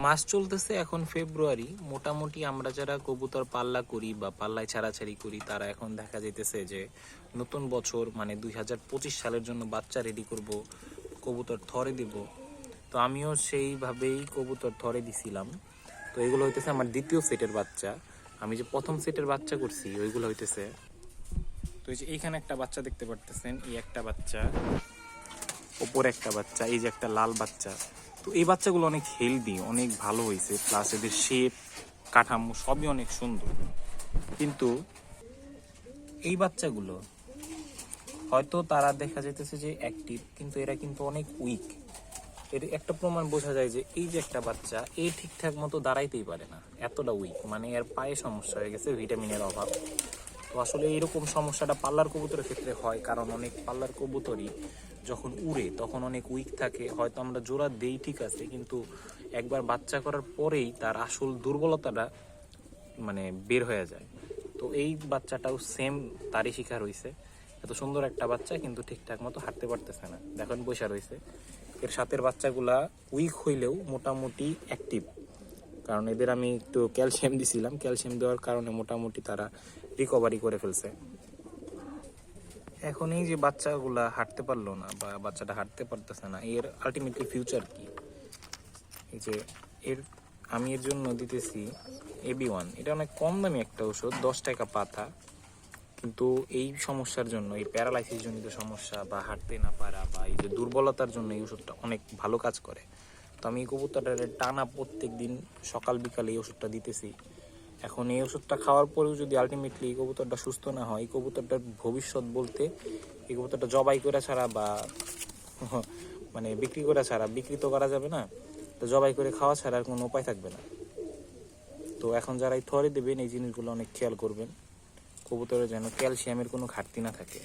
মাস চলতেছে এখন ফেব্রুয়ারি। মোটামুটি আমরা যারা কবুতর পাল্লা করি বা পাল্লায় ছাড়াছাড়ি করি তারা এখন দেখা যাইতেছে যে নতুন বছর মানে 2025 সালের জন্য বাচ্চা রেডি করব, কবুতর থরে দিব। তো আমিও সেইভাবেই কবুতর থরে দিছিলাম। তো এগুলো হইতেছে আমার দ্বিতীয় সেটের বাচ্চা। আমি যে প্রথম সেটের বাচ্চা করছি ওইগুলো হইতেছে, তো এই যে এইখানে একটা বাচ্চা দেখতে পারতেছেন, এই একটা বাচ্চা, ওপরে একটা বাচ্চা, এই যে একটা লাল বাচ্চা। তো এই বাচ্চাগুলো অনেক হেলদি, অনেক ভালো হয়েছে, প্লাস এদের শেপ কাঠামো সবই অনেক সুন্দর। কিন্তু এই বাচ্চাগুলো হয়তো তারা দেখা যেতেছে যে অ্যাক্টিভ, কিন্তু এরা কিন্তু অনেক উইক। এর একটা প্রমাণ বোঝা যায় যে এই যে একটা বাচ্চা, এই ঠিকঠাক মতো দাঁড়াইতেই পারে না, এতটা উইক, মানে এর পায়ে সমস্যা হয়ে গেছে, ভিটামিনের অভাব। তো আসলে এইরকম সমস্যাটা পাল্লার কবুতরের ক্ষেত্রে হয়, কারণ অনেক পাল্লার কবুতরই যখন উড়ে তখন অনেক উইক থাকে। হয়তো আমরা জোড়া দেই ঠিক আছে, কিন্তু একবার বাচ্চা করার পরেই তার আসল দুর্বলতাটা মানে বের হয়ে যায়। তো এই বাচ্চাটাও সেম তারই শিকার হয়েছে। এত সুন্দর একটা বাচ্চা কিন্তু ঠিকঠাক মতো হাঁটতে পারতেছে না, দেখেন বসে রয়েছে। এর সাথের বাচ্চাগুলা উইক হইলেও মোটামুটি অ্যাক্টিভ, কারণ এদের আমি একটু ক্যালসিয়াম দিছিলাম, ক্যালসিয়াম দেওয়ার কারণে মোটামুটি তারা রিকভারি করে ফেলছে। এখন এই যে বাচ্চাগুলা হাঁটতে পারলো না বা বাচ্চাটা হাঁটতে পারতেছে না, এর আলটিমেটলি ফিউচার কি? এই যে এর আমি এর জন্য দিতেছি AB1। এটা অনেক কম দামি একটা ওষুধ, 10 টাকা পাতা। কিন্তু এই সমস্যার জন্য, এই প্যারালাইসিস জনিত সমস্যা বা হাঁটতে না পারা বা এই যে দুর্বলতার জন্য এই ওষুধটা অনেক ভালো কাজ করে। তো আমি এই কবুতরটার টানা প্রত্যেক দিন সকাল বিকালে এই ওষুধটা দিতেছি। এখন এই ওষুধটা খাওয়ার পরেও যদি আলটিমেটলি এই কবুতরটা সুস্থ না হয়, এই কবুতরটার ভবিষ্যৎ বলতে এই কবুতরটা জবাই করে ছাড়া বা মানে বিক্রি করে ছাড়া, বিক্রি তো করা যাবে না, তো জবাই করে খাওয়া ছাড়া আর কোনো উপায় থাকবে না। তো এখন যারা এই থরে দেবেন এই জিনিসগুলো অনেক খেয়াল করবেন, কবুতরের যেন ক্যালসিয়ামের কোনো ঘাটতি না থাকে।